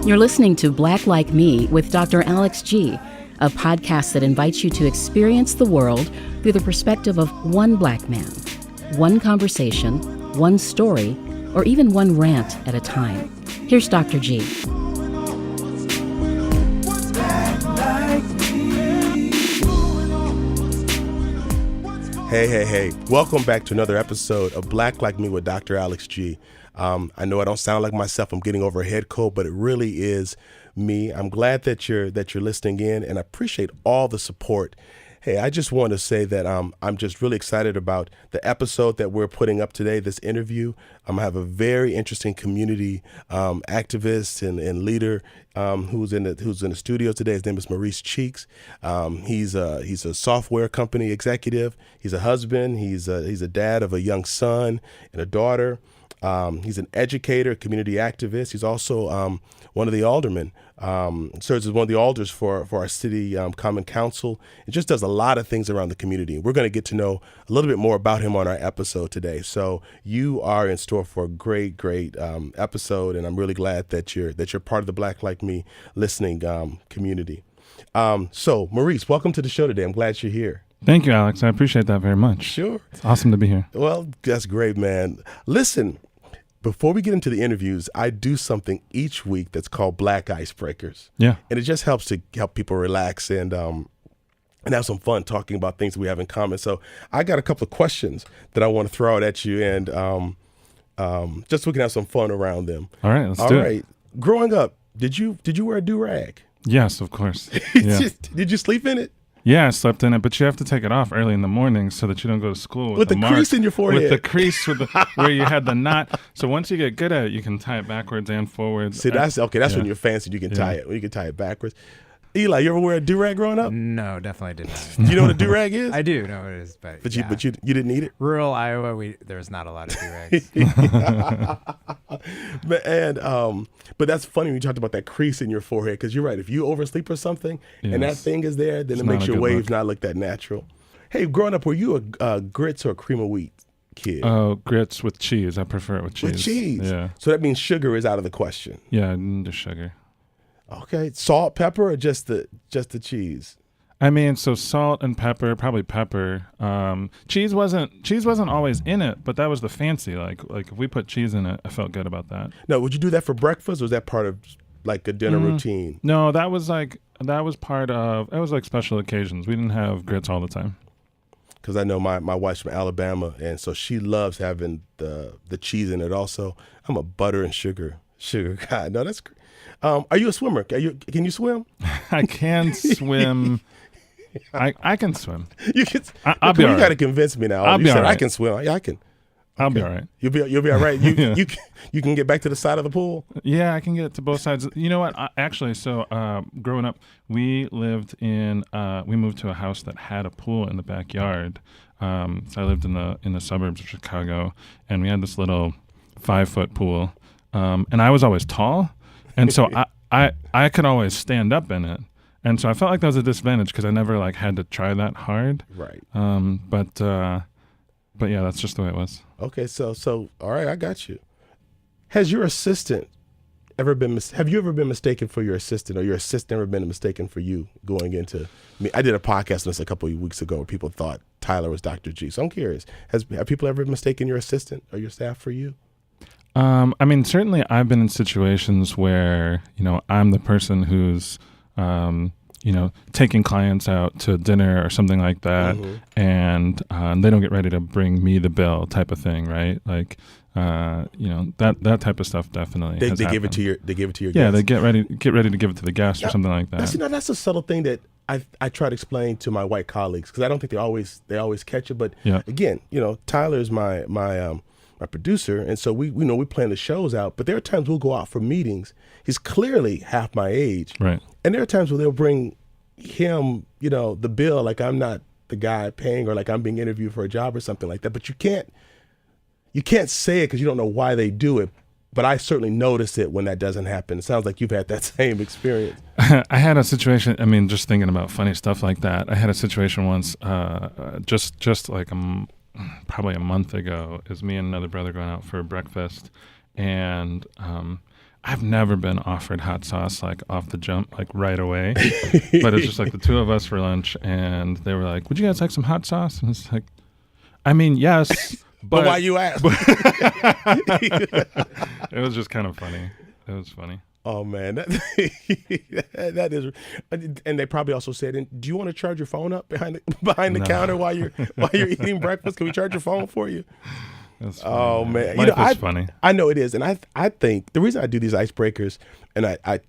You're listening to Black Like Me with Dr. Alex G., a podcast that invites you to experience the world through the perspective of one black man, one conversation, one story, or even one rant at a time. Here's Dr. G. Hey. Welcome back to another episode of Black Like Me with Dr. Alex G. I know I don't sound like myself. I'm getting over a head cold, but it really is me. I'm glad that you're listening in, and I appreciate all the support. Hey, I just want to say that I'm just really excited about the episode that we're putting up today, this interview. I have a very interesting community activist and leader who's in the studio today. His name is Maurice Cheeks. He's a software company executive. He's a husband. He's a dad of a young son and a daughter. He's an educator, community activist. He's also one of the aldermen, serves as one of the alders for our City Common Council. It just does a lot of things around the community. We're going to get to know a little bit more about him on our episode today. So you are in store for a great episode, and I'm really glad that you're part of the Black Like Me listening community. So Maurice, welcome to the show today. I'm glad you're here. Thank you, Alex. I appreciate that very much. Sure. It's awesome to be here. Well, that's great, man. Listen, before we get into the interviews, I do something each week that's called Black Icebreakers. Yeah. And it just helps to help people relax and have some fun talking about things that we have in common. So I got a couple of questions that I want to throw out at you, and just so we can have some fun around them. All right, let's do it. Growing up, did you wear a do-rag? Yes, of course. Yeah. Did you sleep in it? Yeah, I slept in it, but you have to take it off early in the morning so that you don't go to school with the crease in your forehead. With the crease where you had the knot. So once you get good at it, you can tie it backwards and forwards. See, that's okay. That's when you're fancy. You can tie it. You can tie it backwards. Eli, you ever wear a do-rag growing up? No, definitely did not. You know what a do-rag is? I do know what it is, but you didn't eat it? Rural Iowa, there's not a lot of do-rags. But that's funny when you talked about that crease in your forehead, because you're right. If you oversleep or something and that thing is there, then it makes your waves not look that natural. Hey, growing up, were you a grits or a cream of wheat kid? Oh, grits with cheese. I prefer it with cheese. With cheese? Yeah. So that means sugar is out of the question. Yeah, just sugar. Okay, salt, pepper, or just the cheese? I mean, so salt and pepper, probably pepper. Cheese wasn't always in it, but that was the fancy. Like if we put cheese in it, I felt good about that. No, would you do that for breakfast, or was that part of like a dinner routine? No, that was part of. It was like special occasions. We didn't have grits all the time. Because I know my wife's from Alabama, and so she loves having the cheese in it. Also, I'm a butter and sugar guy. No, that's great. Are you a swimmer? Can you swim? I can swim. I can swim. I'll be all right. You got to convince me now. I'll be all right. I can swim. Yeah, I can. I'll be all right. You'll be all right. You can get back to the side of the pool? Yeah, I can get to both sides. You know what? Growing up, we moved to a house that had a pool in the backyard. So I lived in the suburbs of Chicago, and we had this little 5-foot pool. And I was always tall, and so I could always stand up in it. And so I felt like that was a disadvantage because I never had to try that hard. Right. But yeah, that's just the way it was. Okay, so all right, I got you. Has your assistant have you ever been mistaken for your assistant, or your assistant ever been mistaken for you going into? I did a podcast on this a couple of weeks ago where people thought Tyler was Dr. G. So I'm curious, have people ever mistaken your assistant or your staff for you? I mean, certainly I've been in situations where, I'm the person who's, taking clients out to dinner or something like that, and they don't get ready to bring me the bill type of thing, right? Like, that type of stuff definitely. They give it to your guests. Yeah, they get ready to give it to the guest or something like that. That's a subtle thing that I try to explain to my white colleagues, because I don't think they always catch it. But again, Tyler's my producer, and so we plan the shows out, but there are times we'll go out for meetings. He's clearly half my age, right? And there are times where they'll bring him, the bill, like I'm not the guy paying, or like I'm being interviewed for a job or something like that. But you can't say it because you don't know why they do it. But I certainly notice it when that doesn't happen. It sounds like you've had that same experience. I had a situation. I mean, just thinking about funny stuff like that. I had a situation once, just like probably a month ago. Is me and another brother going out for breakfast, and I've never been offered hot sauce like off the jump, like right away. But it's just like the two of us for lunch, and they were like, "Would you guys like some hot sauce?" And it's like, I mean, yes, but why you ask? It was just kind of funny. It was funny. Oh man, that is, and they probably also said, "Do you want to charge your phone up behind the counter while you're eating breakfast? Can we charge your phone for you?" That's funny, Oh man, Life is funny. I know it is, and I think the reason I do these icebreakers, and I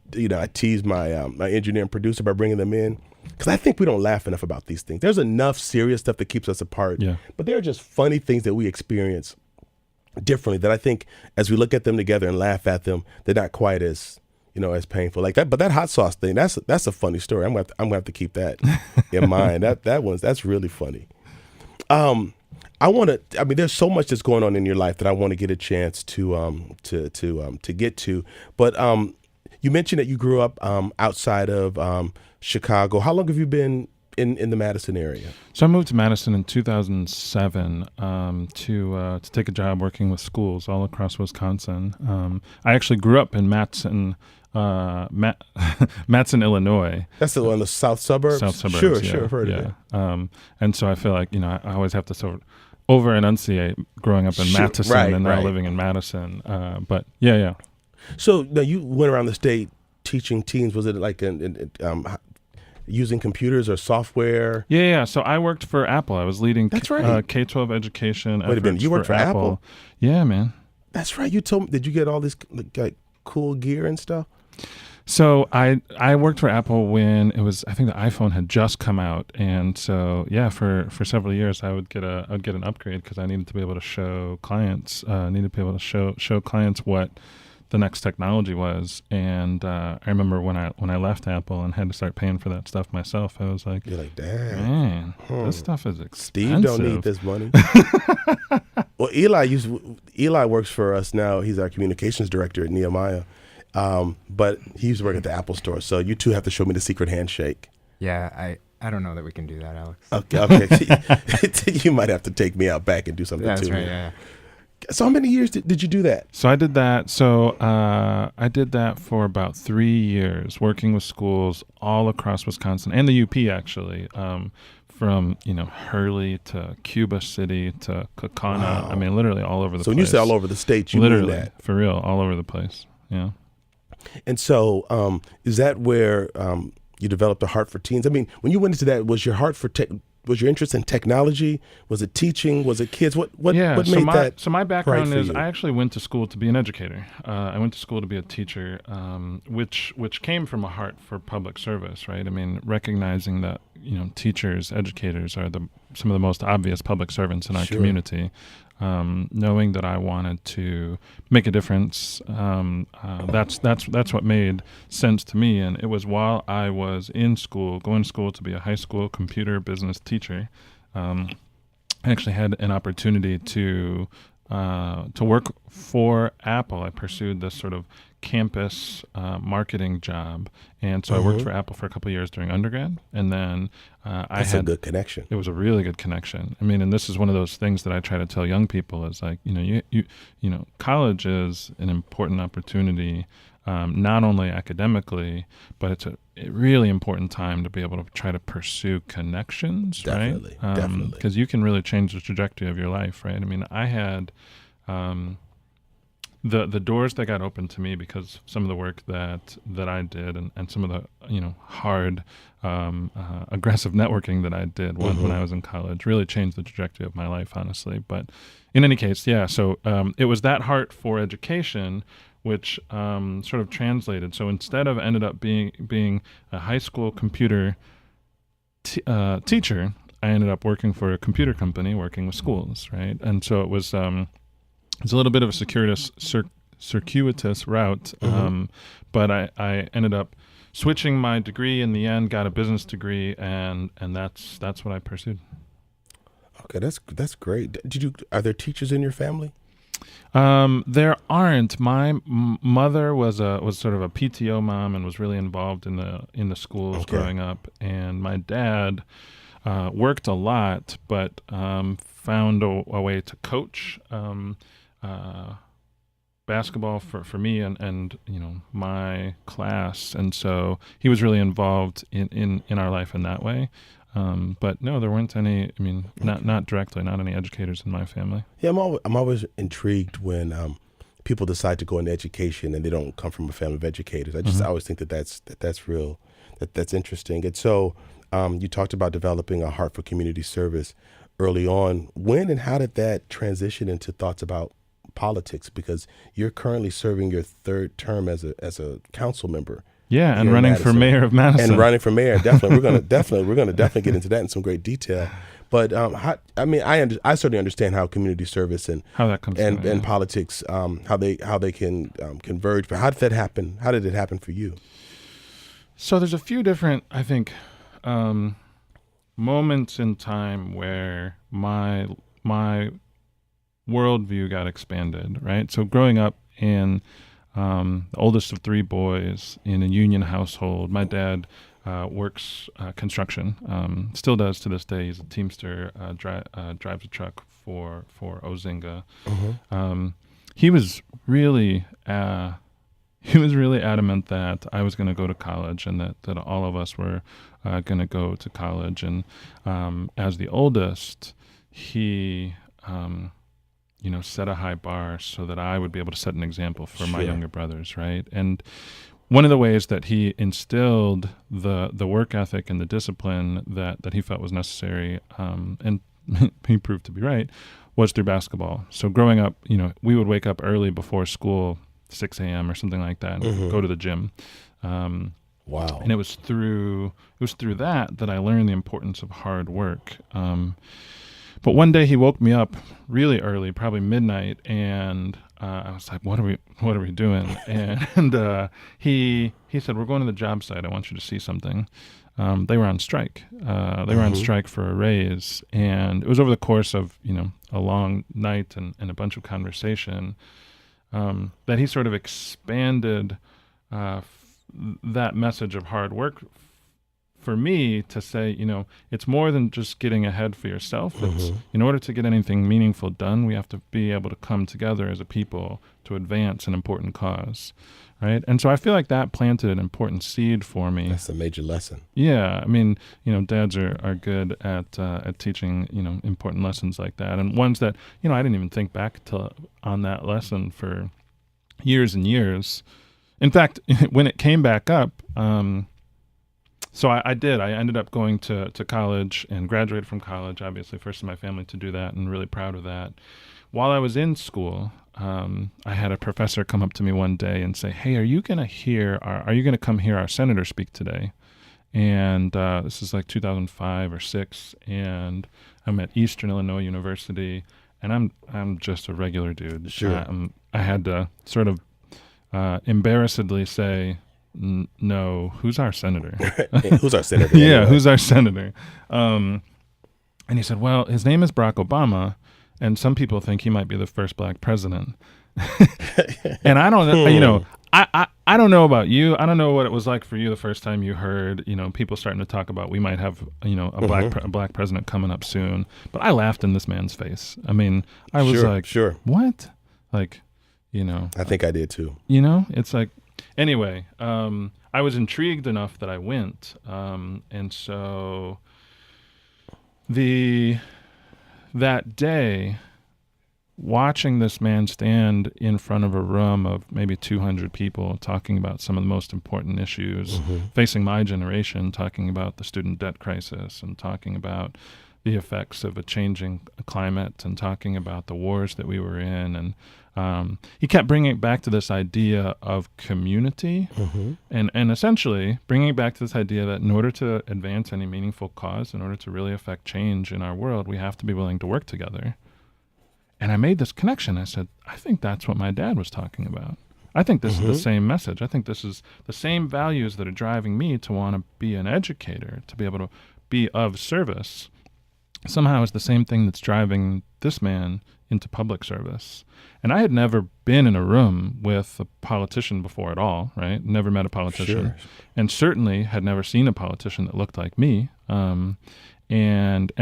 tease my my engineer and producer by bringing them in, because I think we don't laugh enough about these things. There's enough serious stuff that keeps us apart, but there are just funny things that we experience differently that I think as we look at them together and laugh at them, they're not quite as as painful like that. But that hot sauce thing, that's a funny story. I'm gonna have to keep that in mind. That's really funny. There's so much that's going on in your life that I want to get a chance to get to. But you mentioned that you grew up outside of Chicago. How long have you been in the Madison area? So I moved to Madison in 2007 to take a job working with schools all across Wisconsin. I actually grew up in Madison, Illinois. That's the one in the south suburbs? South suburbs, Sure, I've heard of it. And so I feel like, I always have to sort of over-enunciate growing up in Madison and now living in Madison. But yeah. So now you went around the state teaching teens. Was it like using computers or software? Yeah. So I worked for Apple. I was leading K-12 education. Wait a minute, you worked for Apple? Yeah, man. That's right. You told me. Did you get all this like cool gear and stuff? So I worked for Apple when I think the iPhone had just come out, and so for several years I would get an upgrade because I needed to be able to show clients show clients what the next technology was. And I remember when I left Apple and had to start paying for that stuff myself, I was like, "You're like, damn, man, this stuff is expensive. Steve don't need this money." Well, Eli works for us now. He's our communications director at Nehemiah. But he used to work at the Apple store, so you two have to show me the secret handshake. Yeah, I don't know that we can do that, Alex. Okay. You might have to take me out back and do something That's too. Right, yeah. So how many years did you do that? So I did that. So I did that for about 3 years, working with schools all across Wisconsin and the UP actually. From Hurley to Cuba City to Kaukauna. Wow. I mean, literally all over the place. So when you say all over the state, you literally mean that? For real, all over the place. Yeah. And so, is that where you developed a heart for teens? I mean, when you went into that, was your heart for was your interest in technology? Was it teaching? Was it kids? What made that? So my background is you? I actually went to school to be an educator. I went to school to be a teacher, which came from a heart for public service, right? I mean, recognizing that teachers, educators are some of the most obvious public servants in our community. Knowing that I wanted to make a difference, that's what made sense to me. And it was while I was in school, going to school to be a high school computer business teacher, I actually had an opportunity to work for Apple. I pursued this sort of campus marketing job, and so I worked for Apple for a couple of years during undergrad, and then That's a good connection. It was a really good connection. I mean, and this is one of those things that I try to tell young people is like, college is an important opportunity, not only academically, but it's a really important time to be able to try to pursue connections, definitely, right? Definitely. Because you can really change the trajectory of your life, right? I mean, I had the doors that got opened to me because some of the work that I did and some of the hard aggressive networking that I did when I was in college really changed the trajectory of my life, honestly. But in any case, so it was that heart for education which sort of translated. So instead of ended up being a high school computer teacher, I ended up working for a computer company working with schools, right? And so it was it's a little bit of a circuitous route, but I ended up switching my degree in the end, got a business degree, and that's what I pursued. Okay, that's great. Are there teachers in your family? There aren't. My mother was sort of a PTO mom and was really involved in the schools growing up, and my dad worked a lot, but found a way to coach basketball for me and my class, and so he was really involved in our life in that way. But no, there weren't any. I mean, not directly, not any educators in my family. Yeah, I'm always intrigued when people decide to go into education and they don't come from a family of educators. I always think that's real, that's interesting. And so you talked about developing a heart for community service early on. When and how did that transition into thoughts about politics? Because you're currently serving your third term as a council member. Yeah, and running for mayor of Madison. And running for mayor, definitely. We're gonna definitely get into that in some great detail. But I certainly understand how community service and how that comes and politics, how they can converge. But how did that happen? How did it happen for you? So there's a few different, I think, moments in time where my worldview got expanded. Right. So growing up in the oldest of three boys in a union household, my dad works construction, still does to this day. He's a Teamster, drives a truck for Ozinga. He was really adamant that I was going to go to college and that all of us were going to go to college. And as the oldest, he set a high bar so that I would be able to set an example for my younger brothers, right? And one of the ways that he instilled the work ethic and the discipline that he felt was necessary, and he proved to be right, was through basketball. So growing up, we would wake up early before school, 6 a.m. or something like that, and go to the gym. Wow! And it was through that I learned the importance of hard work. But one day he woke me up really early, probably midnight, and I was like, "What are we doing?" And he said, "We're going to the job site. I want you to see something." They were on strike. They were on strike for a raise, and it was over the course of a long night and a bunch of conversation that he sort of expanded that message of hard work for me to say, it's more than just getting ahead for yourself. It's in order to get anything meaningful done, we have to be able to come together as a people to advance an important cause, right? And so I feel like that planted an important seed for me. That's a major lesson. Yeah, I mean, dads are good at teaching, important lessons like that, and ones that I didn't even think back on that lesson for years and years. In fact, when it came back up. So I ended up going to college and graduated from college, obviously first in my family to do that, and really proud of that. While I was in school, I had a professor come up to me one day and say, "Hey, are you going to come hear our senator speak today?" And this is like 2005 or 6, and I'm at Eastern Illinois University, and I'm just a regular dude. Sure. I had to sort of embarrassedly say, "No, who's our senator?" Who's our senator? Yeah, who's our senator? And he said, "Well, his name is Barack Obama, and some people think he might be the first black president." And I don't know, I don't know about you. I don't know what it was like for you the first time you heard, people starting to talk about we might have, a black president coming up soon. But I laughed in this man's face. I mean, I was what? Like, I think I did too. It's like. Anyway, I was intrigued enough that I went, and so that day, watching this man stand in front of a room of maybe 200 people talking about some of the most important issues facing my generation, talking about the student debt crisis and talking about the effects of a changing climate and talking about the wars that we were in, and he kept bringing it back to this idea of community, and essentially bringing it back to this idea that in order to advance any meaningful cause, in order to really affect change in our world, we have to be willing to work together. And I made this connection. I said, I think that's what my dad was talking about. I think this is the same message. I think this is the same values that are driving me to want to be an educator, to be able to be of service. Somehow it's the same thing that's driving this man into public service. And I had never been in a room with a politician before at all, right? Never met a politician. Sure. And certainly had never seen a politician that looked like me. And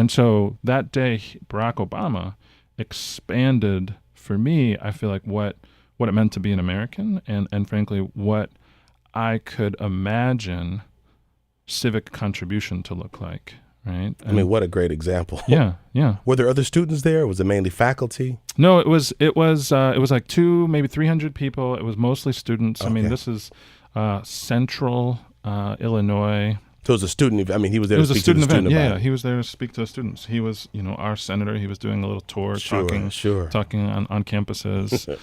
so that day, Barack Obama expanded for me, I feel like what what it meant to be an American, and frankly, what I could imagine civic contribution to look like. Right. I mean, what a great example. Yeah. Yeah. Were there other students there? Or was it mainly faculty? No, it was like 200, maybe 300 people. It was mostly students. Okay. I mean, this is central Illinois. So it was a student. I mean, he was there It to was a speak to the student event. student Yeah, about it. he was there to speak to the students. He was, our senator. He was doing a little tour, talking on campuses.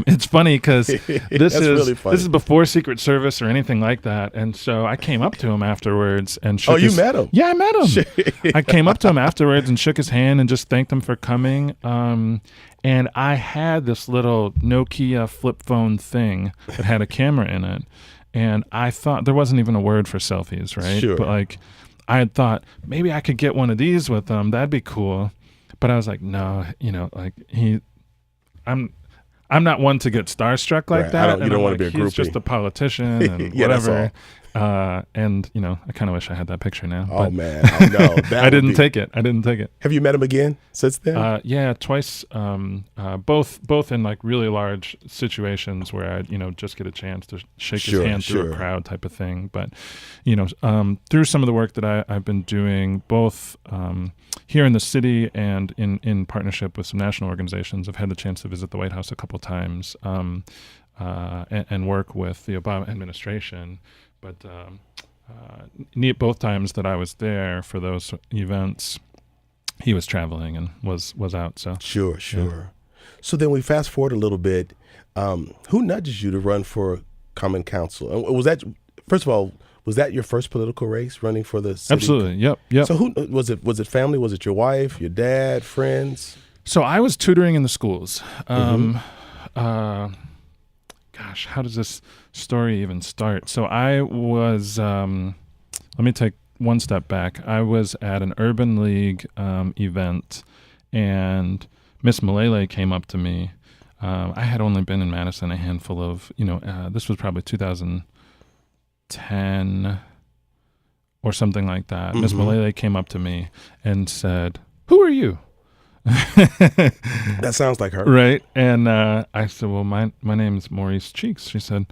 It's funny because this is before Secret Service or anything like that. And so I came up to him afterwards and shook you met him? Yeah, I met him. I came up to him afterwards and shook his hand and just thanked him for coming. And I had this little Nokia flip phone thing that had a camera in it. And I thought there wasn't even a word for selfies, right? Sure. But like, I had thought maybe I could get one of these with him. That'd be cool. But I was like, no, like I'm not one to get starstruck like that. You don't want to be a groupie. He's just a politician and Yeah, that's whatever. And I kind of wish I had that picture now. Oh but man, I know. I didn't take it. Have you met him again since then? Yeah, twice. Both in like really large situations where I, just get a chance to shake his hand through a crowd type of thing. But, through some of the work that I've been doing, both here in the city and in partnership with some national organizations, I've had the chance to visit the White House a couple times and work with the Obama administration. But both times that I was there for those events, he was traveling and was out. So Sure. Yeah. So then we fast forward a little bit. Who nudges you to run for Common Council? And was that your first political race, running for the city? Absolutely. Yep. So who was it? Was it family? Was it your wife, your dad, friends? So I was tutoring in the schools. Gosh, how does this story even start? So I was, let me take one step back. I was at an Urban League event, and Miss Malele came up to me. I had only been in Madison a handful of, this was probably 2010 or something like that. Miss Malele came up to me and said, "Who are you?" That sounds like her. Right. And I said, well, my name's Maurice Cheeks. She said,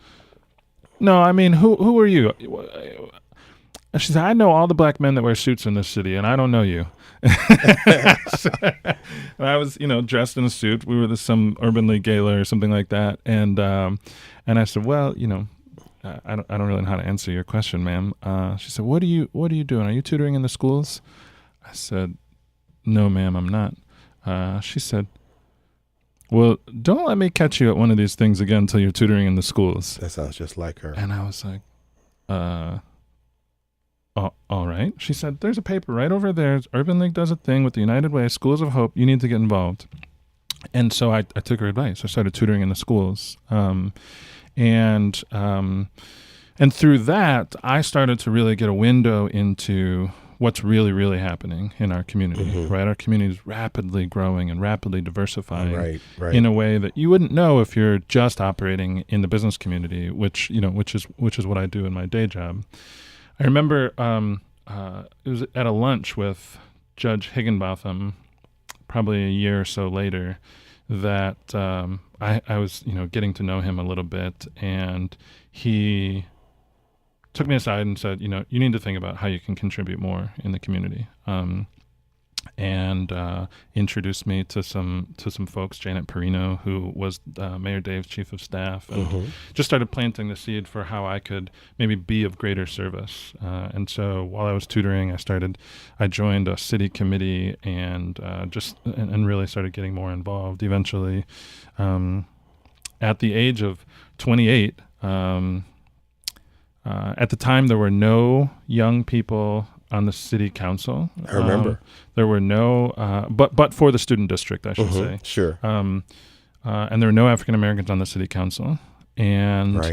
no, I mean, who are you? And she said, I know all the black men that wear suits in this city, and I don't know you. And I was, dressed in a suit. We were some Urban League gala or something like that. And I said, well, I don't really know how to answer your question, ma'am. She said, what are you doing? Are you tutoring in the schools? I said, no, ma'am, I'm not. She said, well, don't let me catch you at one of these things again until you're tutoring in the schools. That sounds just like her. And I was like, all right. She said, there's a paper right over there. Urban League does a thing with the United Way, Schools of Hope. You need to get involved. And so I took her advice. I started tutoring in the schools. And through that, I started to really get a window into what's really, really happening in our community, right? Our community is rapidly growing and rapidly diversifying in a way that you wouldn't know if you're just operating in the business community, which is what I do in my day job. I remember it was at a lunch with Judge Higginbotham, probably a year or so later, that I was, getting to know him a little bit, and he took me aside and said, you need to think about how you can contribute more in the community, and introduced me to some folks, Janet Perino, who was Mayor Dave's chief of staff, and just started planting the seed for how I could maybe be of greater service. And so while I was tutoring, I joined a city committee and really started getting more involved. Eventually, at the age of 28. At the time, there were no young people on the city council. I remember. There were no, but for the student district, I should say. Sure. And there were no African Americans on the city council. And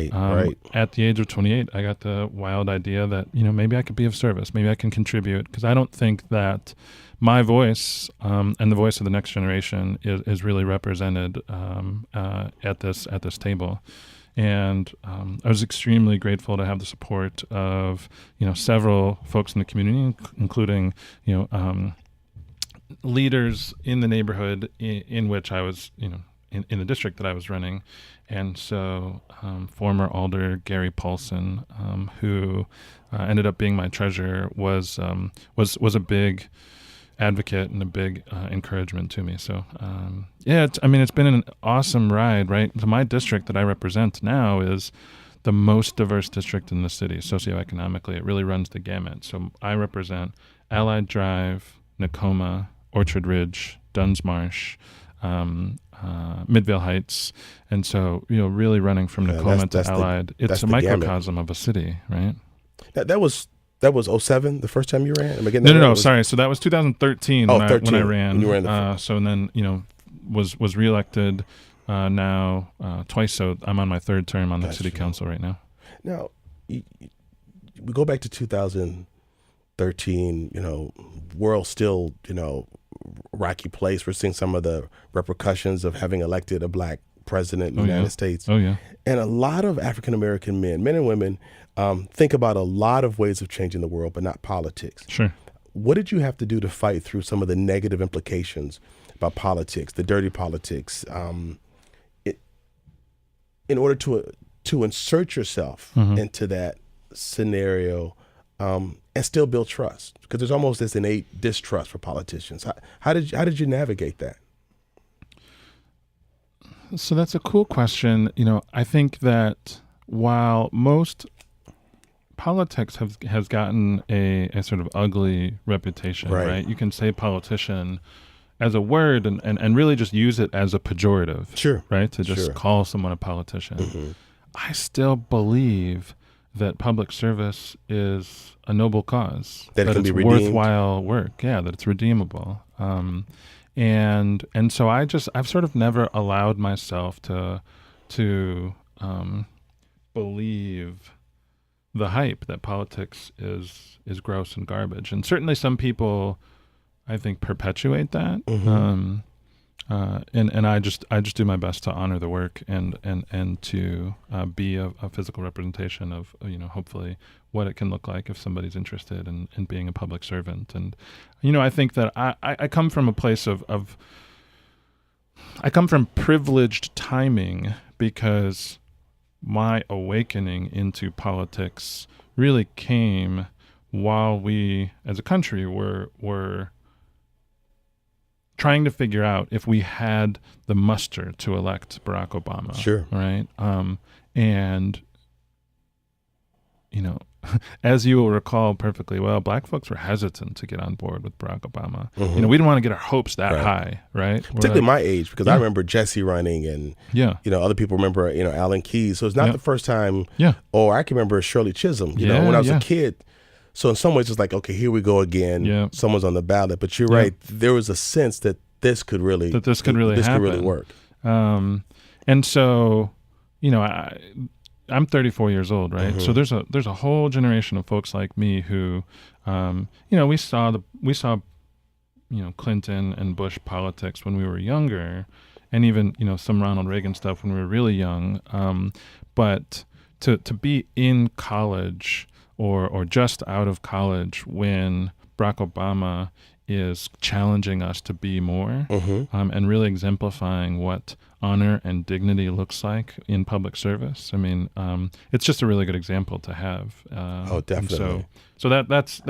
at the age of 28, I got the wild idea that, maybe I could be of service. Maybe I can contribute, because I don't think that my voice and the voice of the next generation is really represented at this table. And I was extremely grateful to have the support of, several folks in the community, including, leaders in the neighborhood in which I was, in the district that I was running. And so former alder Gary Paulson, who ended up being my treasurer, was a big advocate and a big encouragement to me. So it's been an awesome ride, right? So my district that I represent now is the most diverse district in the city socioeconomically. It really runs the gamut. So I represent Allied Drive, Nakoma, Orchard Ridge, Duns Marsh, Midvale Heights, and so really running from Nakoma to Allied. It's a microcosm of a city, right? That was 07, the first time you ran? No, sorry. So that was 2013 when I ran. You ran so then was reelected now twice. So I'm on my third term on the city council right now. Now we go back to 2013. World still rocky place. We're seeing some of the repercussions of having elected a black president in the United States. Oh yeah. And a lot of African American men and women, think about a lot of ways of changing the world, but not politics. Sure. What did you have to do to fight through some of the negative implications about politics, the dirty politics, in order to insert yourself into that scenario and still build trust? Because there's almost this innate distrust for politicians. How did you navigate that? So that's a cool question. I think that while most politics has gotten a sort of ugly reputation, right? You can say politician as a word and really just use it as a pejorative, sure, right? To just call someone a politician. Mm-hmm. I still believe that public service is a noble cause, that it can it's be redeemed. Worthwhile work, that it's redeemable. And so I've sort of never allowed myself to believe the hype that politics is gross and garbage. And certainly some people, I think, perpetuate that. Mm-hmm. And I just do my best to honor the work and to be a physical representation of hopefully what it can look like if somebody's interested in being a public servant. And I think that I come from a place of I come from privileged timing, because my awakening into politics really came while we as a country were trying to figure out if we had the muster to elect Barack Obama. Sure. Right. And as you will recall perfectly well, black folks were hesitant to get on board with Barack Obama. Mm-hmm. We didn't want to get our hopes that high, right? Particularly my age, because I remember Jesse running, and other people remember Alan Keyes. So it's not the first time. Yeah. Or I can remember Shirley Chisholm. When I was a kid. So in some ways, it's like, okay, here we go again. Yeah. Someone's on the ballot. But you're right. There was a sense that this could really happen. Could really work. And so, I'm 34 years old, right? Mm-hmm. So there's a whole generation of folks like me who, we saw Clinton and Bush politics when we were younger, and even some Ronald Reagan stuff when we were really young. But to be in college or just out of college when Barack Obama is challenging us to be more, and really exemplifying what honor and dignity looks like in public service. I mean, it's just a really good example to have. Definitely. So that's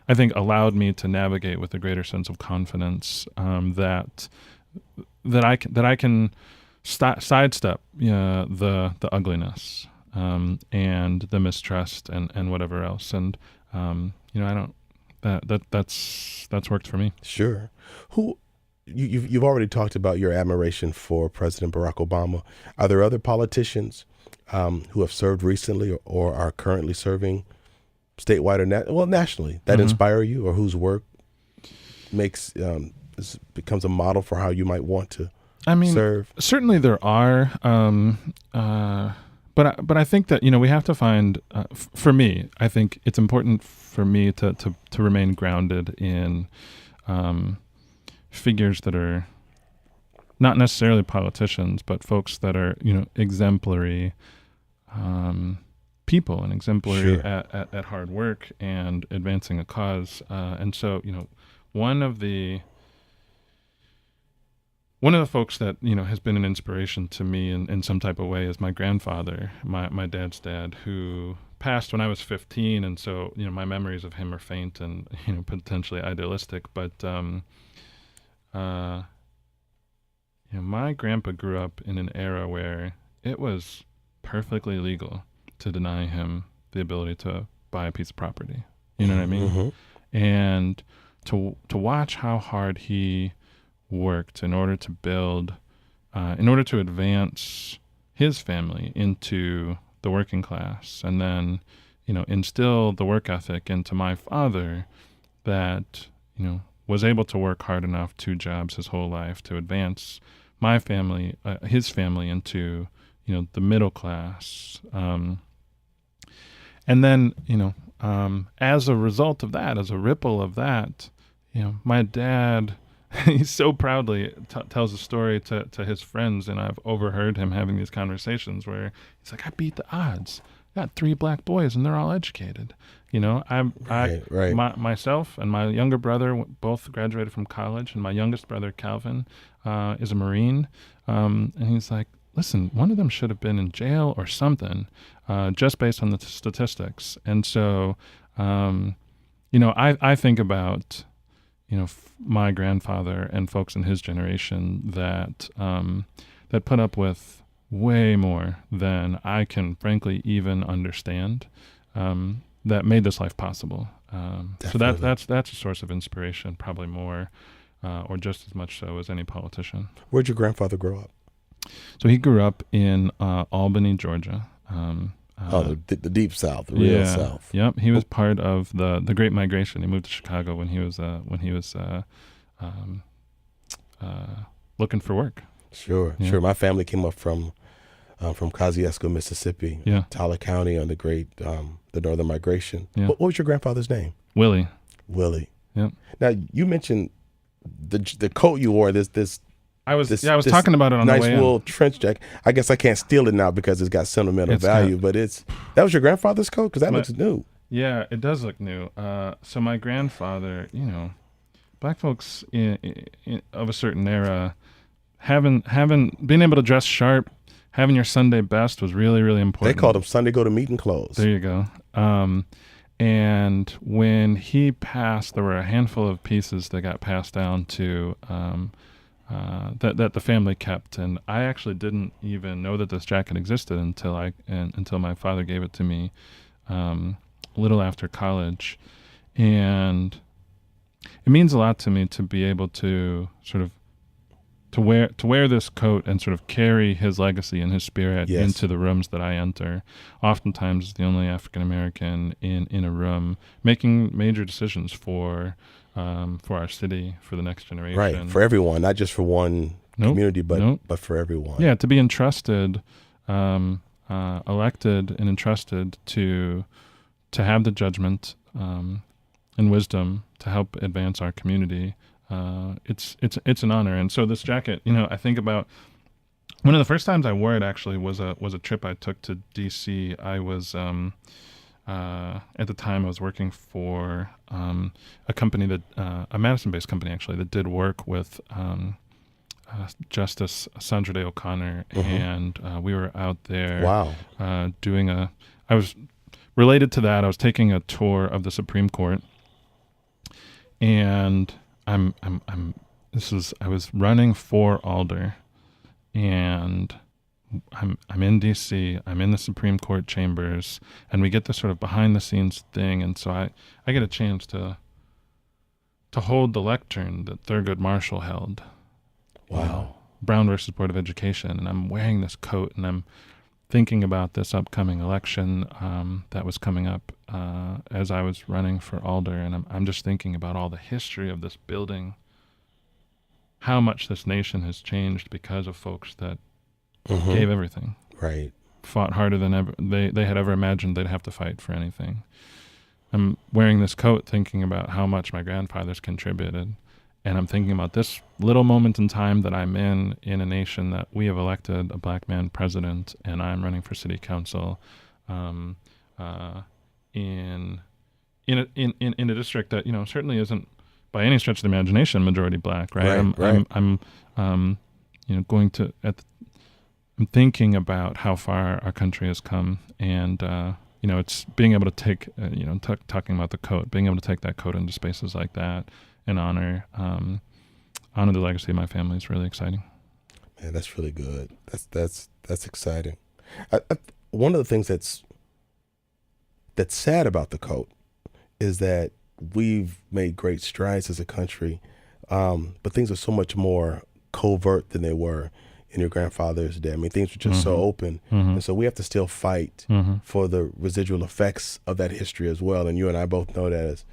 I think allowed me to navigate with a greater sense of confidence that I can sidestep the ugliness and the mistrust and whatever else. And I don't. That's worked for me. Sure. You've already talked about your admiration for President Barack Obama. Are there other politicians who have served recently or are currently serving statewide or nationally that inspire you, or whose work becomes a model for how you might want to serve? Certainly there are. But I think that we have to find. For me, I think it's important for me to remain grounded in figures that are not necessarily politicians, but folks that are exemplary people and exemplary at hard work and advancing a cause. And so one of the one of the folks that, has been an inspiration to me in some type of way is my grandfather, my dad's dad, who passed when I was 15. And so, my memories of him are faint and, potentially idealistic. But, my grandpa grew up in an era where it was perfectly legal to deny him the ability to buy a piece of property. You know what I mean? Mm-hmm. And to watch how hard he worked in order to build, in order to advance his family into the working class, and then, instill the work ethic into my father that, was able to work hard enough, 2 jobs his whole life, to advance my family, his family into, the middle class. And then, as a result of that, as a ripple of that, my dad, he so proudly tells a story to his friends, and I've overheard him having these conversations where he's like, I beat the odds. I got 3 black boys and they're all educated. Myself and my younger brother both graduated from college, and my youngest brother, Calvin, is a Marine. And he's like, listen, one of them should have been in jail or something, just based on the statistics. And so, I think about, my grandfather and folks in his generation that put up with way more than I can frankly even understand, that made this life possible. So that's a source of inspiration, probably more, or just as much so as any politician. Where'd your grandfather grow up? So he grew up in Albany, Georgia. The deep South, the real South. Yep, he was part of the Great Migration. He moved to Chicago when he was looking for work. Sure. My family came up from Kosciuszko, Mississippi, Tyler County, on the Northern Migration. Yeah. What was your grandfather's name? Willie. Yep. Now you mentioned the coat you wore. I was talking about it on the way in. Nice wool trench jacket. I guess I can't steal it now because it's got sentimental value. But that was your grandfather's coat, because that looks new. Yeah, it does look new. So my grandfather, black folks of a certain era, having been able to dress sharp, having your Sunday best was really, really important. They called them Sunday go to meeting clothes. There you go. And when he passed, there were a handful of pieces that got passed down to that the family kept, and I actually didn't even know that this jacket existed until my father gave it to me a little after college. And it means a lot to me to be able to sort of to wear this coat and sort of carry his legacy and his spirit into the rooms that I enter. Oftentimes the only African American in a room, making major decisions for our city, for the next generation. Right, for everyone, not just for one community, but for everyone. Yeah, to be entrusted, elected and entrusted to have the judgment and wisdom to help advance our community. It's an honor. And so this jacket, I think about one of the first times I wore it actually was a trip I took to DC. I was at the time I was working for a company that a Madison-based company actually that did work with Justice Sandra Day O'Connor, and we were out there. Wow. I was related to that. I was taking a tour of the Supreme Court, and I was running for alder, and I'm in DC, I'm in the Supreme Court chambers, and we get this sort of behind the scenes thing, and so I get a chance to hold the lectern that Thurgood Marshall held. Wow. Brown versus Board of Education, and I'm wearing this coat, and I'm thinking about this upcoming election that was coming up as I was running for alder, and I'm just thinking about all the history of this building, how much this nation has changed because of folks that gave everything. Right. Fought harder than ever they had ever imagined they'd have to fight for anything. I'm wearing this coat thinking about how much my grandfathers contributed, and I'm thinking about this little moment in time that I'm in a nation that we have elected a black man president, and I'm running for city council in a district that certainly isn't by any stretch of the imagination majority black, right? Right. I'm I'm thinking about how far our country has come, and it's being able to take, talking about the coat, being able to take that coat into spaces like that and honor the legacy of my family is really exciting. Man, that's really good. That's exciting. One of the things that's sad about the coat is that we've made great strides as a country, but things are so much more covert than they were in your grandfather's day. I mean, things were just so open. And so we have to still fight for the residual effects of that history as well. And you and I both know that as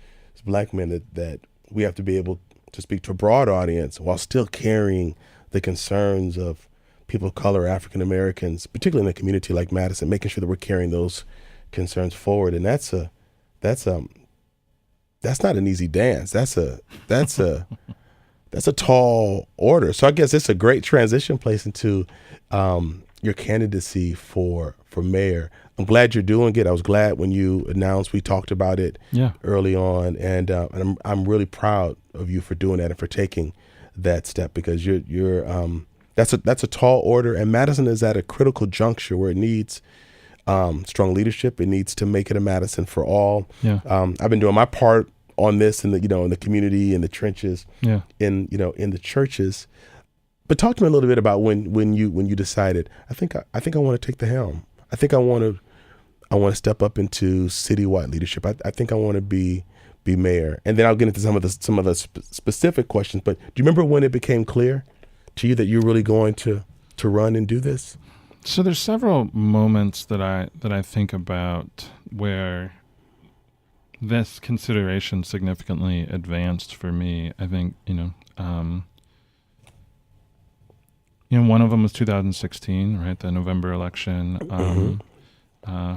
Black men, that we have to be able to speak to a broad audience while still carrying the concerns of people of color, African Americans, particularly in a community like Madison, making sure that we're carrying those concerns forward. And that's not an easy dance. That's a tall order. So I guess it's a great transition place into your candidacy for mayor. I'm glad you're doing it. I was glad when you announced. We talked about it early on, and I'm really proud of you for doing that and for taking that step, because that's a tall order, and Madison is at a critical juncture where it needs strong leadership. It needs to make it a Madison for all. I've been doing my part on this in the community, in the trenches, in the churches. But talk to me a little bit about when you decided, I think I want to take the helm. I think I want to step up into citywide leadership. I think I want to be mayor. And then I'll get into some of the specific questions. But do you remember when it became clear to you that you're really going to run and do this? So there's several moments that I think about where this consideration significantly advanced for me. I think, one of them was 2016, right? The November election,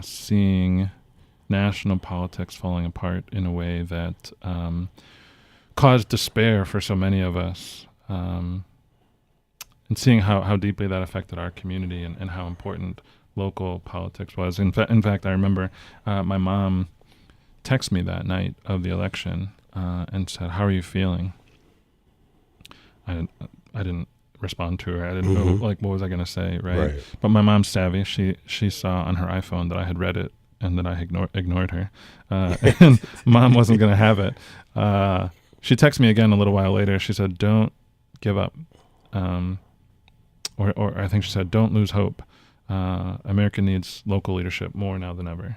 seeing national politics falling apart in a way that caused despair for so many of us, and seeing how deeply that affected our community and how important local politics was. In fact, I remember my mom texted me that night of the election and said, "How are you feeling?" I didn't respond to her. I didn't know, what was I going to say, right? But my mom's savvy. She saw on her iPhone that I had read it and that I ignored her. And Mom wasn't going to have it. She texted me again a little while later. She said, "Don't give up." Or I think she said, "Don't lose hope. America needs local leadership more now than ever."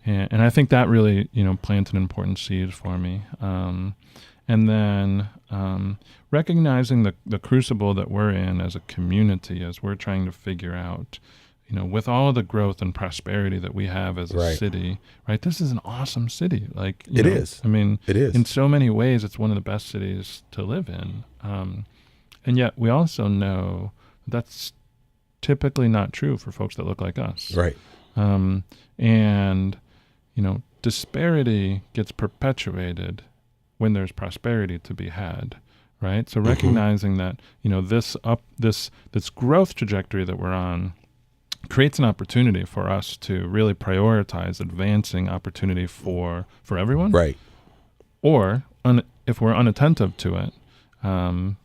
And I think that really, planted an important seed for me. And then recognizing the crucible that we're in as a community, as we're trying to figure out, with all of the growth and prosperity that we have as a city, right? This is an awesome city. It is. I mean, it is. In so many ways, it's one of the best cities to live in. And yet we also know that's typically not true for folks that look like us. Right. And, disparity gets perpetuated when there's prosperity to be had, right? So recognizing that, this growth trajectory that we're on creates an opportunity for us to really prioritize advancing opportunity for everyone. Right. Or if we're unattentive to it, and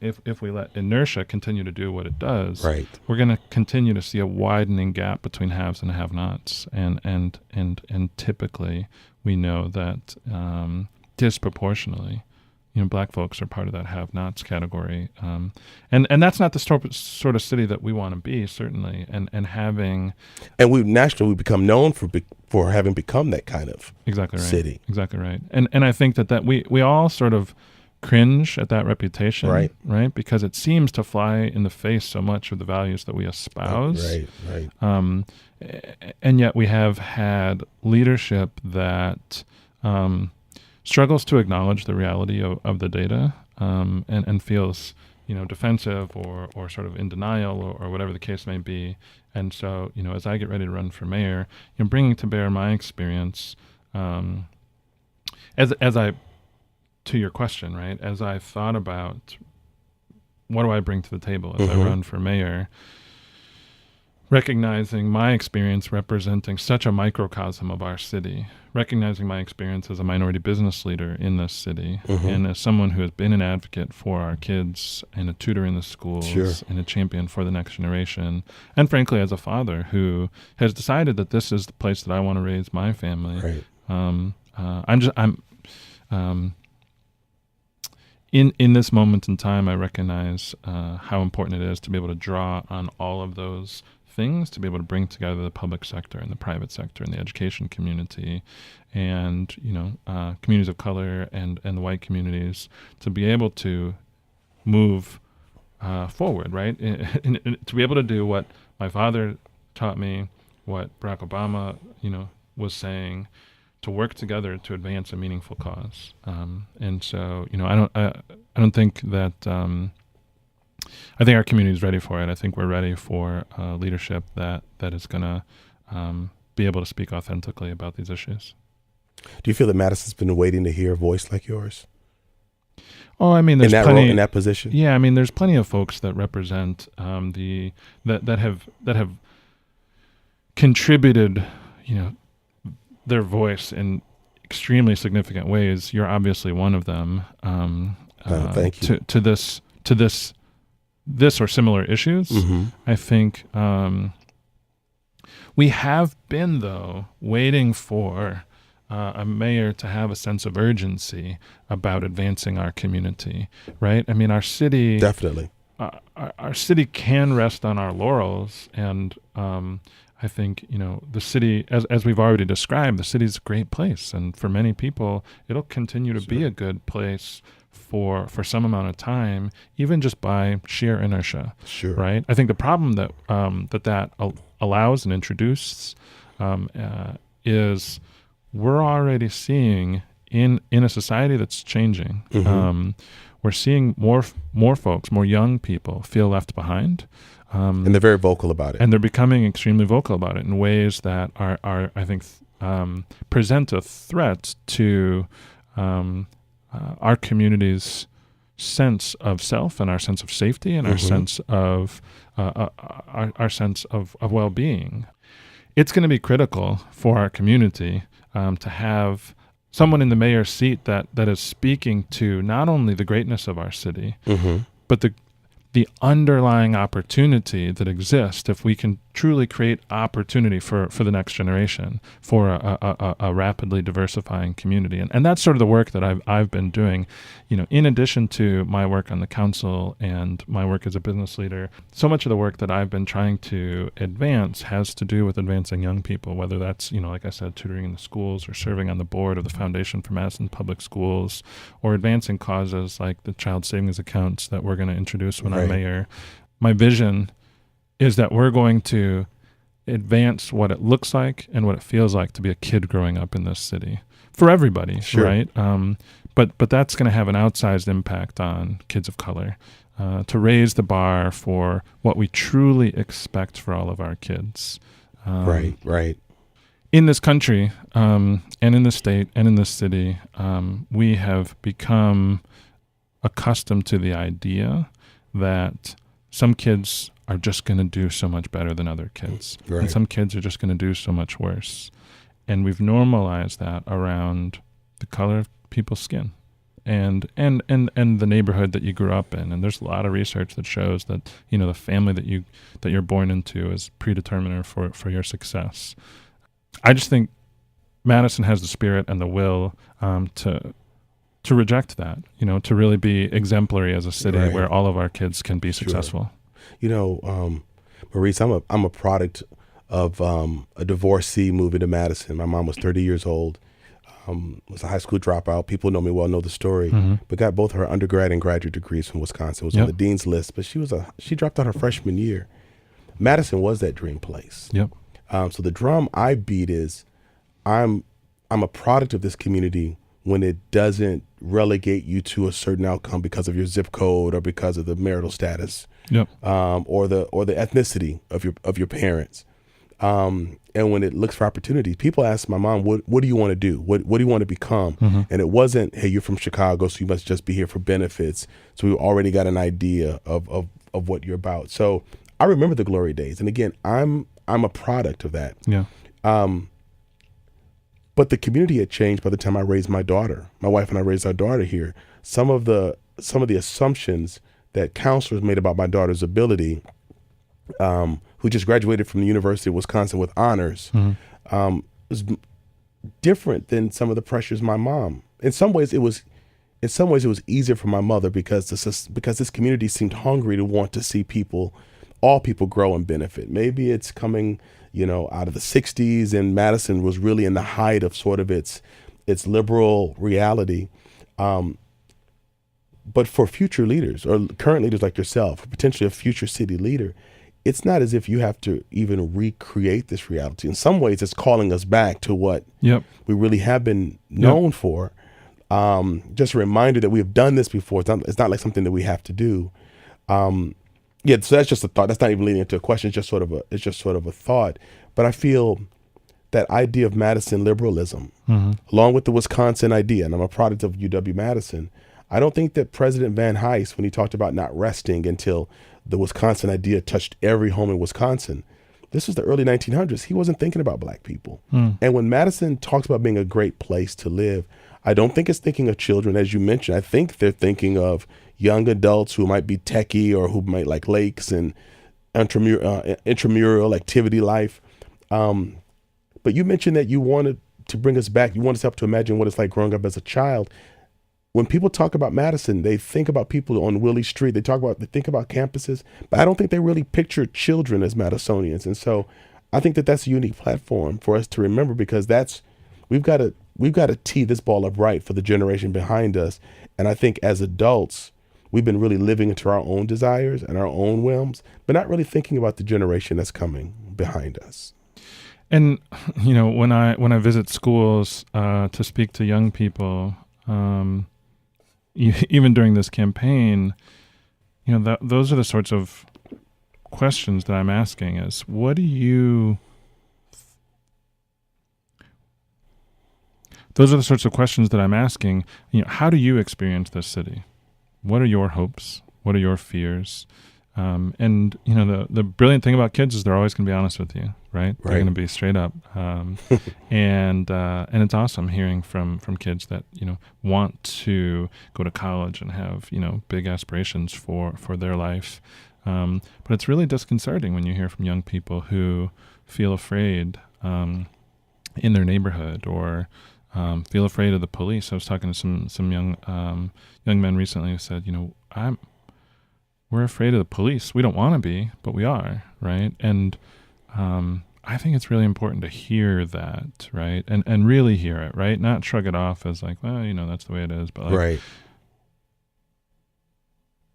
if we let inertia continue to do what it does, we're going to continue to see a widening gap between haves and have-nots, and typically we know that disproportionately, Black folks are part of that have-nots category, and that's not the sort of city that we want to be, certainly, and we nationally become known for having become that kind of city. Exactly right. And I think that we all sort of cringe at that reputation, right? Because it seems to fly in the face so much of the values that we espouse. Right. And yet we have had leadership that struggles to acknowledge the reality of the data, and feels, defensive or sort of in denial or whatever the case may be. And so, as I get ready to run for mayor, bringing to bear my experience, as I, to your question, right? As I thought about what do I bring to the table as I run for mayor, recognizing my experience representing such a microcosm of our city, recognizing my experience as a minority business leader in this city, and as someone who has been an advocate for our kids and a tutor in the schools and a champion for the next generation, and frankly as a father who has decided that this is the place that I want to raise my family. In this moment in time, I recognize how important it is to be able to draw on all of those things, to be able to bring together the public sector and the private sector and the education community and, communities of color and the white communities to be able to move forward, right? And to be able to do what my father taught me, what Barack Obama, was saying, to work together to advance a meaningful cause. And so, I don't think that, I think our community is ready for it. I think we're ready for leadership that is going to be able to speak authentically about these issues. Do you feel that Madison's been waiting to hear a voice like yours? Oh, I mean, there's in that plenty role, in that position. Yeah, I mean, there's plenty of folks that represent that have contributed, their voice in extremely significant ways. You're obviously one of them. Thank you. To this or similar issues. I think we have been, though, waiting for a mayor to have a sense of urgency about advancing our community, right? I mean, our city definitely. Our city can rest on our laurels, and I think, the city, as we've already described, the city's a great place, and for many people, it'll continue to be a good place for some amount of time, even just by sheer inertia. Right? I think the problem that that allows and introduces is we're already seeing in a society that's changing. We're seeing more folks, more young people feel left behind. And they're very vocal about it. And they're becoming extremely vocal about it in ways that are I think, present a threat to our community's sense of self and our sense of safety and our sense of our sense of well-being. It's going to be critical for our community to have someone in the mayor's seat that is speaking to not only the greatness of our city, but the underlying opportunity that exists if we can truly create opportunity for the next generation, for a rapidly diversifying community. And that's sort of the work that I've been doing, in addition to my work on the council and my work as a business leader. So much of the work that I've been trying to advance has to do with advancing young people, whether that's, like I said, tutoring in the schools or serving on the board of the Foundation for Madison Public Schools, or advancing causes like the child savings accounts that we're going to introduce when I'm mayor. My vision is that we're going to advance what it looks like and what it feels like to be a kid growing up in this city for everybody, right? But that's going to have an outsized impact on kids of color, to raise the bar for what we truly expect for all of our kids. Right. In this country, and in the state and in this city, we have become accustomed to the idea that some kids are just going to do so much better than other kids. And some kids are just going to do so much worse. And we've normalized that around the color of people's skin and the neighborhood that you grew up in. And there's a lot of research that shows that, the family that you're born into is predeterminant for your success. I just think Madison has the spirit and the will to reject that, to really be exemplary as a city where all of our kids can be successful. Maurice, I'm a product of a divorcee moving to Madison. My mom was 30 years old, was a high school dropout. People know me well, know the story, but got both her undergrad and graduate degrees from Wisconsin. Was on the dean's list, but she dropped out her freshman year. Madison was that dream place. So the drum I beat is I'm a product of this community when it doesn't relegate you to a certain outcome because of your zip code or because of the marital status, or the ethnicity of your parents. And when it looks for opportunities, people ask my mom, what do you want to do? What do you want to become? And it wasn't, hey, you're from Chicago, so you must just be here for benefits. So we already got an idea of what you're about. So I remember the glory days. And again, I'm a product of that. Yeah. But the community had changed by the time I raised my daughter. My wife and I raised our daughter here. Some of the assumptions that counselors made about my daughter's ability, who just graduated from the University of Wisconsin with honors, was different than some of the pressures my mom. In some ways, it was easier for my mother because this community seemed hungry to want to see all people grow and benefit. Maybe it's coming, out of the 60s, and Madison was really in the height of sort of its liberal reality. But for future leaders or current leaders like yourself, potentially a future city leader, it's not as if you have to even recreate this reality. In some ways, it's calling us back to what we really have been known for. Just a reminder that we have done this before. It's not like something that we have to do. So that's just a thought. That's not even leading into a question. It's just sort of a thought. But I feel that idea of Madison liberalism, along with the Wisconsin idea, and I'm a product of UW-Madison, I don't think that President Van Hise, when he talked about not resting until the Wisconsin idea touched every home in Wisconsin, this was the early 1900s. He wasn't thinking about black people. And when Madison talks about being a great place to live, I don't think it's thinking of children, as you mentioned. I think they're thinking of young adults who might be techie or who might like lakes and intramural activity life. But you mentioned that you wanted to bring us back. You want us help to imagine what it's like growing up as a child. When people talk about Madison, they think about people on Willie Street. They think about campuses, but I don't think they really picture children as Madisonians. And so I think that that's a unique platform for us to remember, because we've got to tee this ball up right for the generation behind us. And I think as adults, we've been really living into our own desires and our own whims, but not really thinking about the generation that's coming behind us. And, when I visit schools to speak to young people, even during this campaign, those are the sorts of questions that I'm asking is, those are the sorts of questions that I'm asking, how do you experience this city? What are your hopes? What are your fears? And the brilliant thing about kids is they're always going to be honest with you, right? They're going to be straight up. And it's awesome hearing from kids that, want to go to college and have, big aspirations for their life. But it's really disconcerting when you hear from young people who feel afraid in their neighborhood or feel afraid of the police. I was talking to some young men recently who said, we're afraid of the police. We don't want to be, but we are, right? And I think it's really important to hear that, right? And really hear it, right? Not shrug it off as like, well, that's the way it is, but like, right.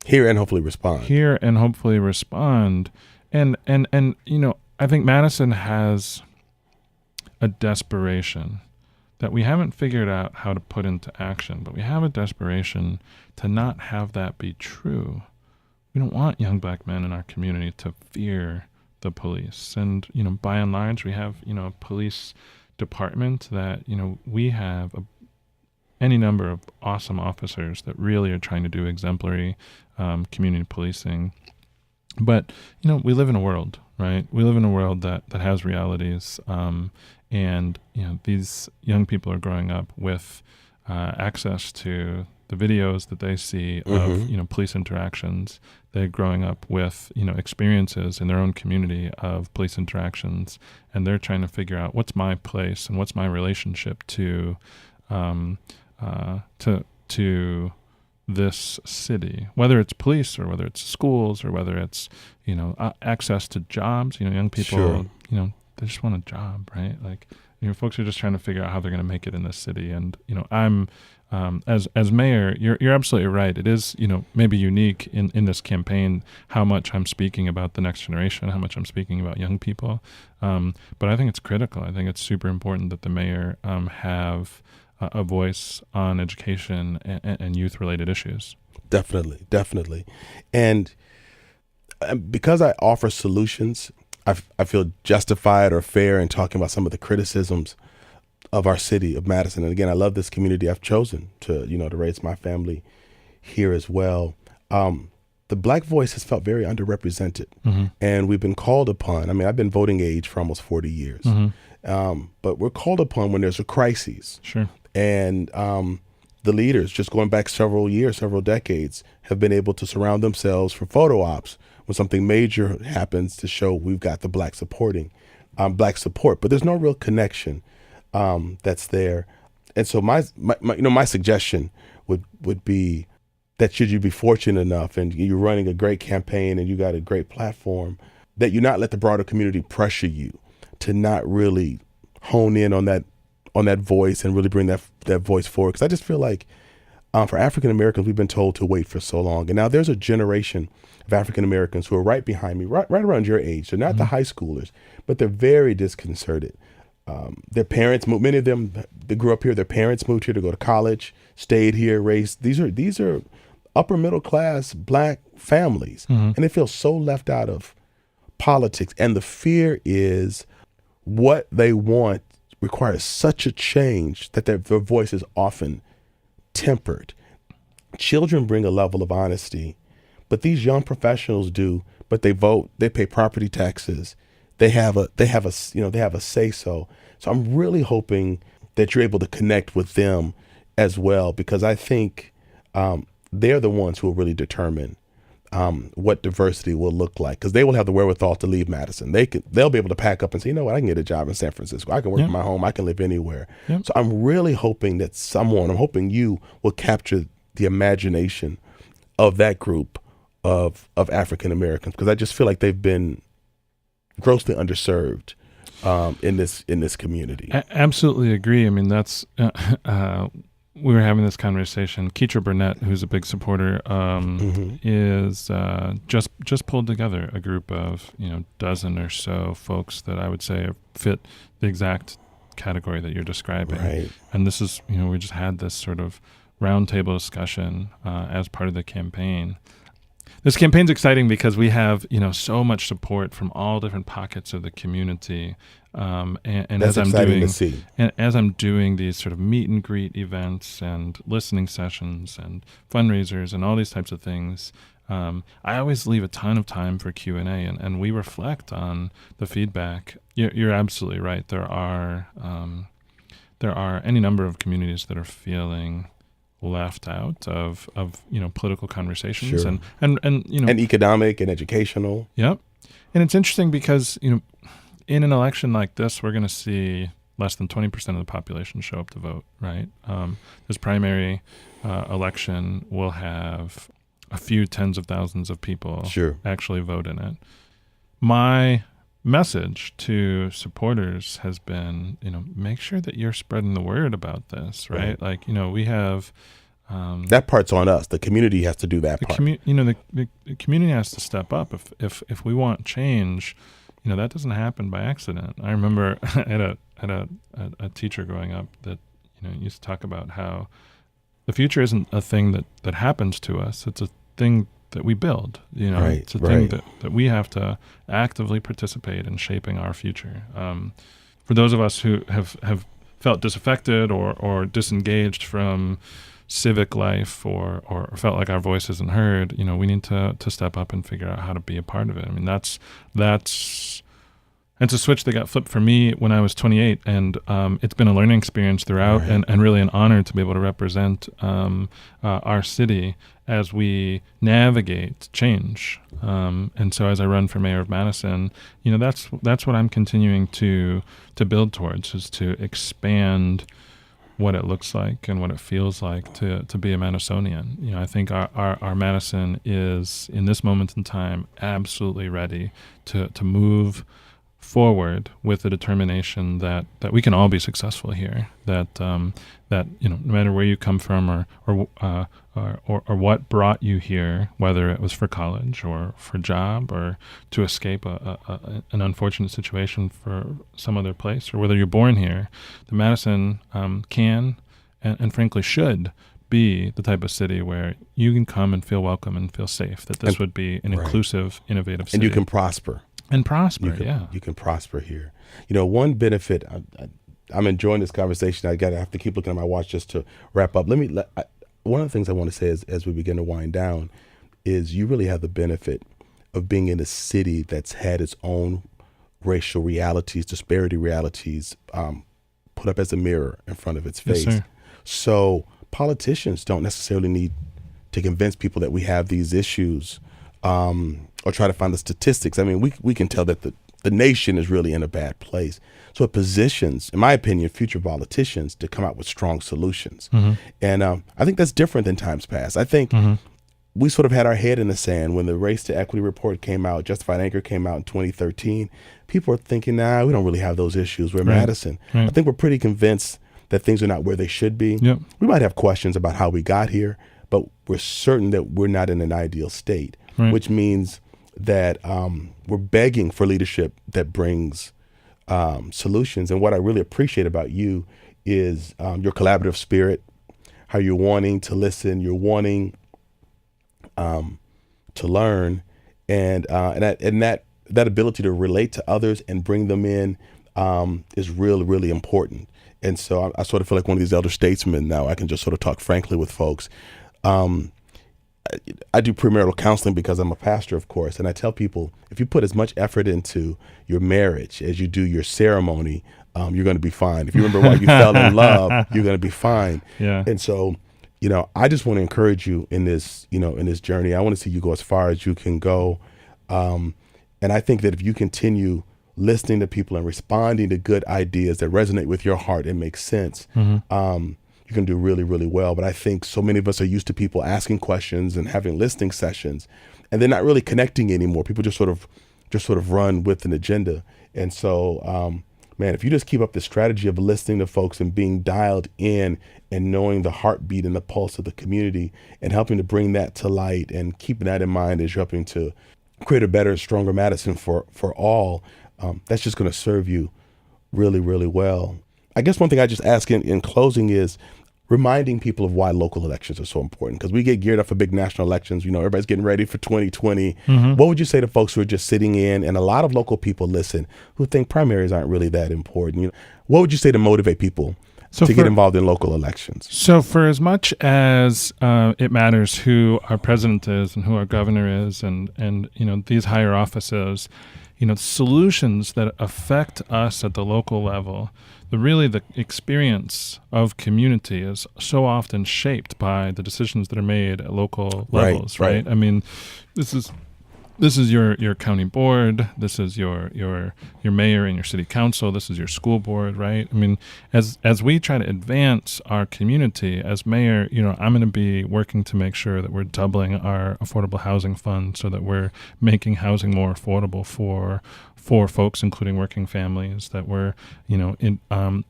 Hear and hopefully respond. Hear and hopefully respond. And I think Madison has a desperation that we haven't figured out how to put into action, but we have a desperation to not have that be true. We don't want young black men in our community to fear the police. And, by and large, we have, a police department that, we have any number of awesome officers that really are trying to do exemplary community policing. But, we live in a world, right? We live in a world that has realities. And, these young people are growing up with access to the videos that they see of, police interactions. They're growing up with, experiences in their own community of police interactions, and they're trying to figure out what's my place and what's my relationship to this city, whether it's police or whether it's schools or whether it's, access to jobs. Young people, Sure. They just want a job, right? Like, folks are just trying to figure out how they're going to make it in this city. And, I'm, as mayor, you're absolutely right. It is, maybe unique in this campaign, how much I'm speaking about the next generation, how much I'm speaking about young people. But I think it's critical. I think it's super important that the mayor, have a voice on education and youth-related issues. Definitely. And because I offer solutions, I feel justified or fair in talking about some of the criticisms of our city of Madison. And again, I love this community. I've chosen to raise my family here as well. the Black voice has felt very underrepresented, and we've been called upon. I mean, I've been voting age for almost 40 years, but we're called upon when there's a crisis. Sure. And the leaders, just going back several years, several decades, have been able to surround themselves for photo ops when something major happens to show we've got the Black supporting, Black support. But there's no real connection that's there. And so my suggestion would be that should you be fortunate enough and you're running a great campaign and you got a great platform, that you not let the broader community pressure you to not really hone in on that voice and really bring that voice forward. Because I just feel like for African Americans, we've been told to wait for so long. And now there's a generation of African Americans who are right behind me, right around your age. They're not the high schoolers, but they're very disconcerted. Their parents moved, many of them, they grew up here. Their parents moved here to go to college, stayed here, raised. These are upper middle class Black families, and they feel so left out of politics. And the fear is what they want requires such a change that their voice is often tempered. Children bring a level of honesty, but these young professionals do. But they vote, they pay property taxes, they have a say so. So I'm really hoping that you're able to connect with them as well, because I think they're the ones who will really determine what diversity will look like, because they will have the wherewithal to leave Madison. They'll be able to pack up and say, you know what, I can get a job in San Francisco. I can work from my home. I can live anywhere. Yep. So I'm really hoping that I'm hoping you will capture the imagination of that group of African Americans, because I just feel like they've been grossly underserved in this community. Absolutely agree. I mean, that's we were having this conversation. Keitra Burnett, who's a big supporter, is just pulled together a group of dozen or so folks that I would say fit the exact category that you're describing. Right. And this is we just had this sort of roundtable discussion as part of the campaign. This campaign's exciting because we have, so much support from all different pockets of the community. And that's exciting to see. And as I'm doing these sort of meet and greet events and listening sessions and fundraisers and all these types of things, I always leave a ton of time for Q&A, and we reflect on the feedback. You're absolutely right. There are any number of communities that are feeling left out of political conversations. Sure. and economic and educational. Yep. And it's interesting because in an election like this, we're going to see less than 20% of the population show up to vote, right? This primary election will have a few tens of thousands of people actually vote in it. My message to supporters has been, make sure that you're spreading the word about this, right? Like, we have... that part's on us. The community has to do that part. The community has to step up. If we want change, that doesn't happen by accident. I remember I had a teacher growing up that used to talk about how the future isn't a thing that happens to us. It's a thing that we build. It's a thing that we have to actively participate in shaping our future. For those of us who have felt disaffected or disengaged from civic life or felt like our voice isn't heard, we need to step up and figure out how to be a part of it. I mean, it's a switch that got flipped for me when I was 28, and it's been a learning experience throughout, and really an honor to be able to represent our city as we navigate change. And so as I run for mayor of Madison, that's what I'm continuing to build towards, is to expand what it looks like and what it feels like to be a Madisonian. I think our Madison is, in this moment in time, absolutely ready to move forward with the determination that we can all be successful here. That no matter where you come from or what brought you here, whether it was for college or for job or to escape an unfortunate situation for some other place, or whether you're born here, the Madison can and frankly should be the type of city where you can come and feel welcome and feel safe. That this would be an inclusive, innovative city. And you can prosper. And prosper, You can prosper here. One benefit, I'm enjoying this conversation. I have to keep looking at my watch just to wrap up. One of the things I want to say as we begin to wind down is you really have the benefit of being in a city that's had its own racial realities, disparity realities, put up as a mirror in front of its face. Yes, sir. So politicians don't necessarily need to convince people that we have these issues, or try to find the statistics. I mean, we can tell that the nation is really in a bad place. So it positions, in my opinion, future politicians to come out with strong solutions. And I think that's different than times past. I think we sort of had our head in the sand when the Race to Equity report came out, Justified Anger came out in 2013. People are thinking, nah, we don't really have those issues. We're Madison. Right. I think we're pretty convinced that things are not where they should be. Yep. We might have questions about how we got here, but we're certain that we're not in an ideal state, which means that we're begging for leadership that brings solutions. And what I really appreciate about you is your collaborative spirit, how you're wanting to listen, you're wanting to learn, and that ability to relate to others and bring them in is really, really important. And so I sort of feel like one of these elder statesmen now. I can just sort of talk frankly with folks. I do premarital counseling because I'm a pastor, of course, and I tell people, if you put as much effort into your marriage as you do your ceremony, you're going to be fine. If you remember why you fell in love, you're going to be fine. Yeah. And so, I just want to encourage you in this, in this journey. I want to see you go as far as you can go. And I think that if you continue listening to people and responding to good ideas that resonate with your heart and make sense, you can do really, really well. But I think so many of us are used to people asking questions and having listening sessions, and they're not really connecting anymore. People just sort of run with an agenda. And so, man, if you just keep up the strategy of listening to folks and being dialed in and knowing the heartbeat and the pulse of the community and helping to bring that to light and keeping that in mind as you're helping to create a better, stronger Madison for all, that's just going to serve you really, really well. I guess one thing I just ask in closing is reminding people of why local elections are so important, because we get geared up for big national elections. Everybody's getting ready for 2020. What would you say to folks who are just sitting in, and a lot of local people listen, who think primaries aren't really that important? What would you say to motivate people to get involved in local elections? So for as much as it matters who our president is and who our governor is and these higher offices, solutions that affect us at the local level, the experience of community is so often shaped by the decisions that are made at local levels, right? I mean, this is your county board, this is your mayor and your city council, this is your school board, right? I mean, as we try to advance our community, as mayor, I'm going to be working to make sure that we're doubling our affordable housing fund so that we're making housing more affordable for folks, including working families, that we're,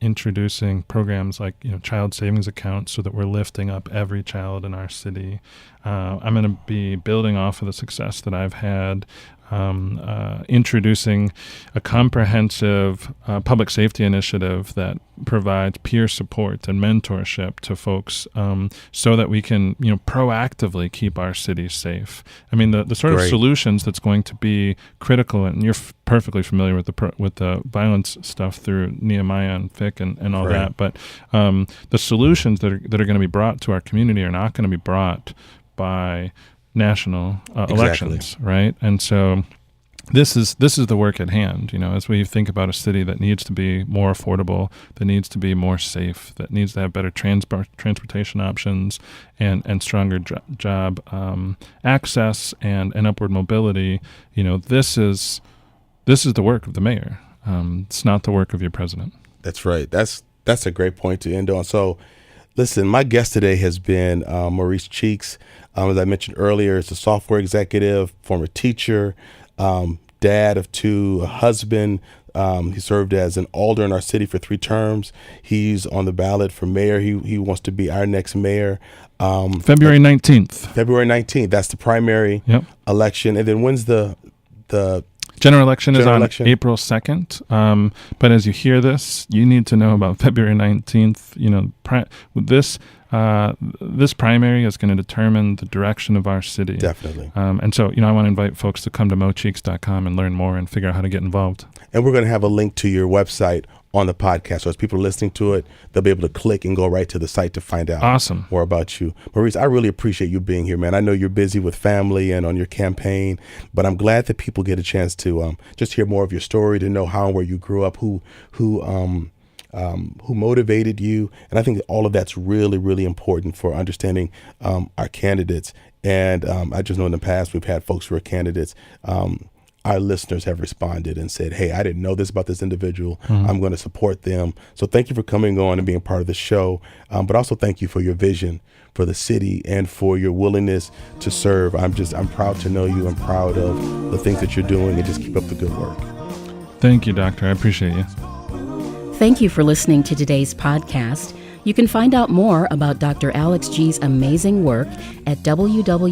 introducing programs like, child savings accounts so that we're lifting up every child in our city. I'm going to be building off of the success that I've had, introducing a comprehensive public safety initiative that provides peer support and mentorship to folks, so that we can, proactively keep our cities safe. I mean, the sort of solutions that's going to be critical, and you're perfectly familiar with the violence stuff through Nehemiah and Fick and all that. But the solutions that are going to be brought to our community are not going to be brought by national elections, right? And so this is the work at hand, as we think about a city that needs to be more affordable, that needs to be more safe, that needs to have better transportation options and stronger job access and upward mobility. This is the work of the mayor. It's not the work of your president. That's right. That's a great point to end on. So listen, my guest today has been Maurice Cheeks. As I mentioned earlier, is a software executive, former teacher, dad of two, a husband. He served as an alder in our city for 3 terms. He's on the ballot for mayor. He wants to be our next mayor. February 19th. February 19th. That's the primary election. And then when's the general election is on April 2nd. But as you hear this, you need to know about February 19th. This this primary is going to determine the direction of our city. Definitely. And so, I want to invite folks to come to mocheeks.com and learn more and figure out how to get involved. And we're going to have a link to your website on the podcast. So as people are listening to it, they'll be able to click and go right to the site to find out Awesome. more about you. Maurice, I really appreciate you being here, man. I know you're busy with family and on your campaign, but I'm glad that people get a chance to just hear more of your story, to know how and where you grew up, who motivated you. And I think all of that's really, really important for understanding our candidates. And I just know in the past we've had folks who are candidates. Our listeners have responded and said, hey, I didn't know this about this individual. I'm going to support them. So thank you for coming on and being part of the show. But also thank you for your vision for the city and for your willingness to serve. I'm proud to know you. I'm proud of the things that you're doing, and just keep up the good work. Thank you, Doctor. I appreciate you. Thank you for listening to today's podcast. You can find out more about Dr. Alex G's amazing work at www.alexg.com.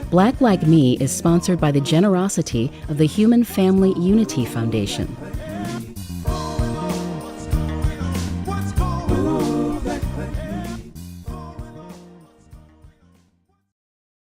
Black Like Me is sponsored by the generosity of the Human Family Unity Foundation.